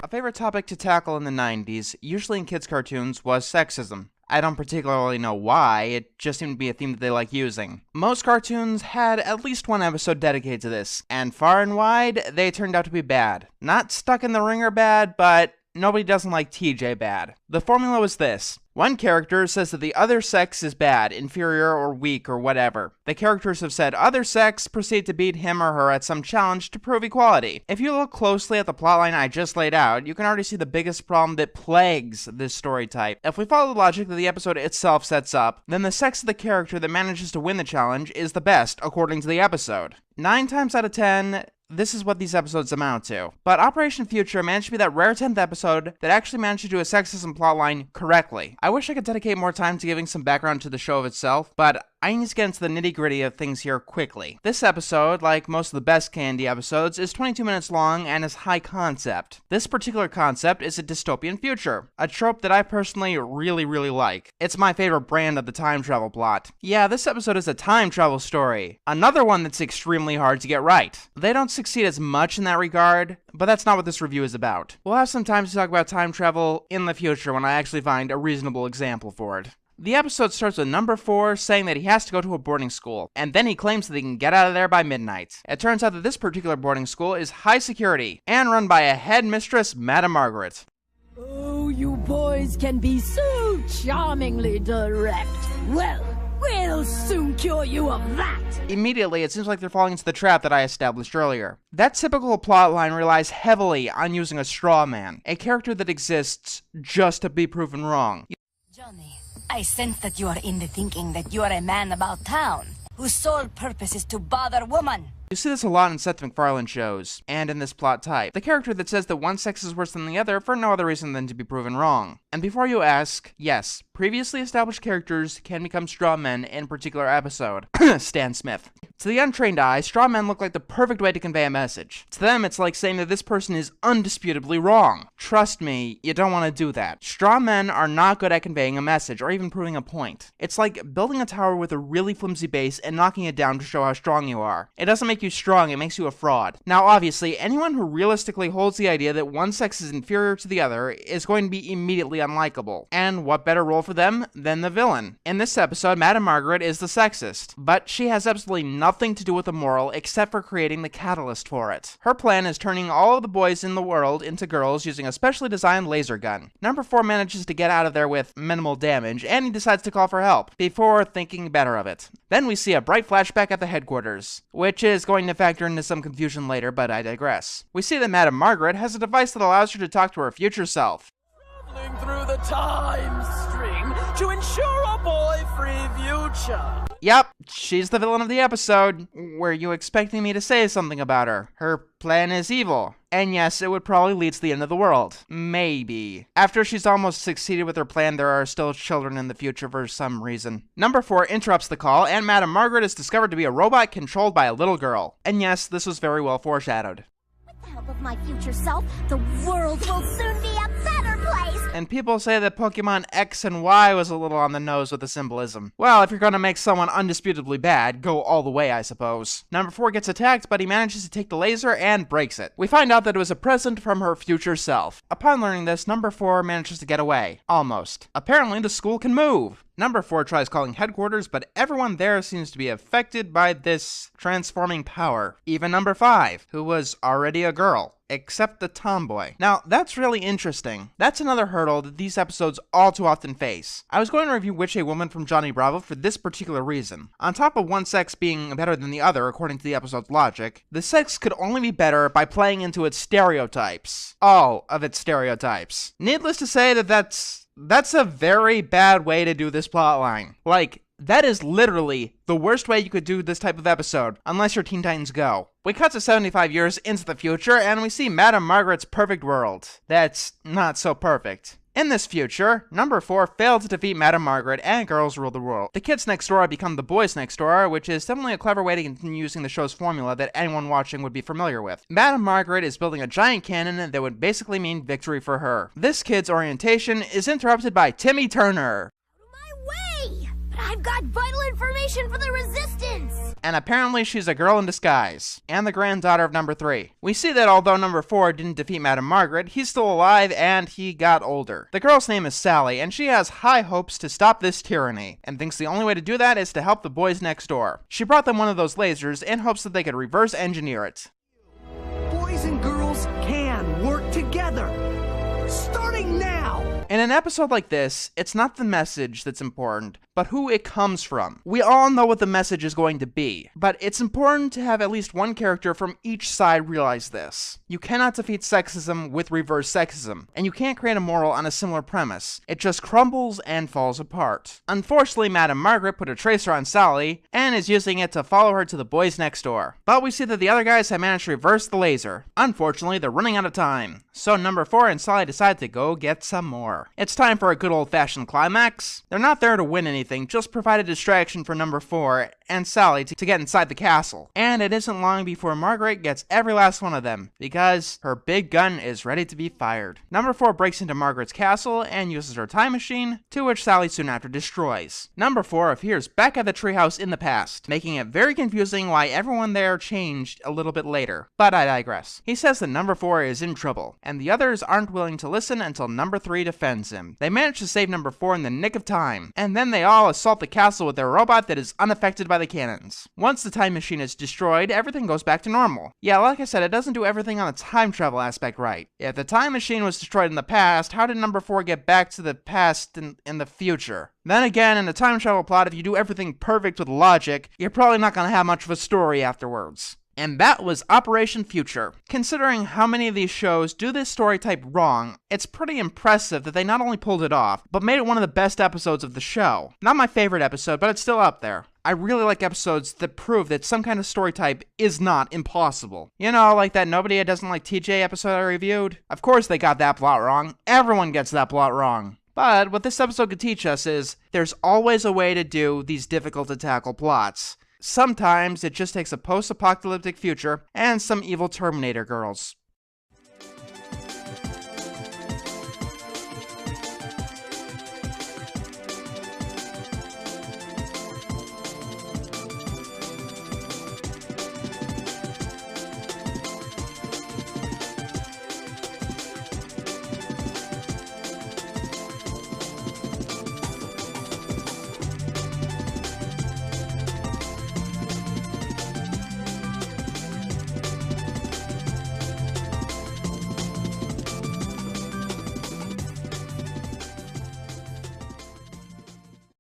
A favorite topic to tackle in the 90s, usually in kids' cartoons, was sexism. I don't particularly know why, it just seemed to be a theme that they like using. Most cartoons had at least one episode dedicated to this, and far and wide, they turned out to be bad. Not Stuck in the Ringer bad, but nobody doesn't like TJ bad. The formula was this. One character says that the other sex is bad, inferior, or weak, or whatever. The characters have said other sex proceed to beat him or her at some challenge to prove equality. If you look closely at the plotline I just laid out, you can already see the biggest problem that plagues this story type. If we follow the logic that the episode itself sets up, then the sex of the character that manages to win the challenge is the best, according to the episode. 9 times out of 10, this is what these episodes amount to. But Operation Future managed to be that rare 10th episode that actually managed to do a sexism plotline correctly. I wish I could dedicate more time to giving some background to the show itself, but I need to get into the nitty-gritty of things here quickly. This episode, like most of the best KND episodes, is 22 minutes long and is high concept. This particular concept is a dystopian future, a trope that I personally really like. It's my favorite brand of the time travel plot. Yeah, this episode is a time travel story. Another one that's extremely hard to get right. They don't succeed as much in that regard, but that's not what this review is about. We'll have some time to talk about time travel in the future when I actually find a reasonable example for it. The episode starts with number 4 saying that he has to go to a boarding school, and then he claims that he can get out of there by midnight. It turns out that this particular boarding school is high security, and run by a headmistress, Madam Margaret. Oh, you boys can be so charmingly direct. Well, we'll soon cure you of that. Immediately, it seems like they're falling into the trap that I established earlier. That typical plotline relies heavily on using a straw man, a character that exists just to be proven wrong. Johnny, I sense that you are in the thinking that you are a man about town, whose sole purpose is to bother woman. You see this a lot in Seth MacFarlane shows, and in this plot type. The character that says that one sex is worse than the other for no other reason than to be proven wrong. And before you ask, yes, previously established characters can become straw men in a particular episode. Stan Smith. To the untrained eye, straw men look like the perfect way to convey a message. To them, it's like saying that this person is undisputably wrong. Trust me, you don't want to do that. Straw men are not good at conveying a message, or even proving a point. It's like building a tower with a really flimsy base and knocking it down to show how strong you are. It doesn't make you strong, it makes you a fraud. Now obviously, anyone who realistically holds the idea that one sex is inferior to the other is going to be immediately unlikable. And what better role for them than the villain? In this episode, Madam Margaret is the sexist, but she has absolutely nothing to do with the moral except for creating the catalyst for it. Her plan is turning all of the boys in the world into girls using a specially designed laser gun. Number 4 manages to get out of there with minimal damage, and he decides to call for help, before thinking better of it. Then we see a bright flashback at the headquarters, which is going to factor into some confusion later, but I digress. We see that Madam Margaret has a device that allows her to talk to her future self. Traveling through the time stream to ensure a boy-free future. Yep, she's the villain of the episode. Were you expecting me to say something about her? Her plan is evil. And yes, it would probably lead to the end of the world. Maybe. After she's almost succeeded with her plan, there are still children in the future for some reason. Number 4 interrupts the call, and Madam Margaret is discovered to be a robot controlled by a little girl. And yes, this was very well foreshadowed. With the help of my future self, the world will soon be a better place! And people say that Pokemon X and Y was a little on the nose with the symbolism. Well, if you're gonna make someone undisputably bad, go all the way, I suppose. Number 4 gets attacked, but he manages to take the laser and breaks it. We find out that it was a present from her future self. Upon learning this, Number 4 manages to get away. Almost. Apparently, the school can move. Number 4 tries calling headquarters, but everyone there seems to be affected by this transforming power. Even Number 5, who was already a girl. Except the tomboy. Now, that's really interesting. That's another hurdle that these episodes all too often face. I was going to review Witch a Woman from Johnny Bravo for this particular reason. On top of one sex being better than the other according to the episode's logic, the sex could only be better by playing into its stereotypes. All of its stereotypes. Needless to say that's a very bad way to do this plotline. Like, that is literally the worst way you could do this type of episode, unless you're Teen Titans Go. We cut to 75 years into the future, and we see Madam Margaret's perfect world. That's not so perfect. In this future, Number 4 failed to defeat Madam Margaret, and girls rule the world. The kids next door become the boys next door, which is definitely a clever way to continue using the show's formula that anyone watching would be familiar with. Madam Margaret is building a giant cannon that would basically mean victory for her. This kid's orientation is interrupted by Timmy Turner. My way! But I've got vital information for the Resistance! And apparently she's a girl in disguise, and the granddaughter of number 3. We see that although number 4 didn't defeat Madame Margaret, he's still alive and he got older. The girl's name is Sally, and she has high hopes to stop this tyranny, and thinks the only way to do that is to help the boys next door. She brought them one of those lasers in hopes that they could reverse engineer it. Boys and girls can work together. Starting now! In an episode like this, it's not the message that's important, but who it comes from. We all know what the message is going to be, but it's important to have at least one character from each side realize this. You cannot defeat sexism with reverse sexism, and you can't create a moral on a similar premise. It just crumbles and falls apart. Unfortunately, Madame Margaret put a tracer on Sally, and is using it to follow her to the boys next door. But we see that the other guys have managed to reverse the laser. Unfortunately, they're running out of time, so number 4 and Sally decide to go get some more. It's time for a good old-fashioned climax. They're not there to win anything, just provide a distraction for number 4 and Sally to get inside the castle. And it isn't long before Margaret gets every last one of them, because her big gun is ready to be fired. Number 4 breaks into Margaret's castle and uses her time machine, to which Sally soon after destroys. Number 4 appears back at the treehouse in the past, making it very confusing why everyone there changed a little bit later. But I digress. He says that number 4 is in trouble, and the others aren't willing to listen until number 3 defends him. They manage to save number 4 in the nick of time, and then they all assault the castle with their robot that is unaffected by the cannons. Once the time machine is destroyed, everything goes back to normal. Yeah, like I said, it doesn't do everything on the time travel aspect right. If the time machine was destroyed in the past, how did number 4 get back to the past in the future? Then again, in the time travel plot, if you do everything perfect with logic, you're probably not going to have much of a story afterwards. And that was Operation Future. Considering how many of these shows do this story type wrong, it's pretty impressive that they not only pulled it off, but made it one of the best episodes of the show. Not my favorite episode, but it's still up there. I really like episodes that prove that some kind of story type is not impossible. You know, like that Nobody Doesn't Like TJ episode I reviewed? Of course they got that plot wrong. Everyone gets that plot wrong. But what this episode could teach us is, there's always a way to do these difficult to tackle plots. Sometimes it just takes a post-apocalyptic future and some evil Terminator girls.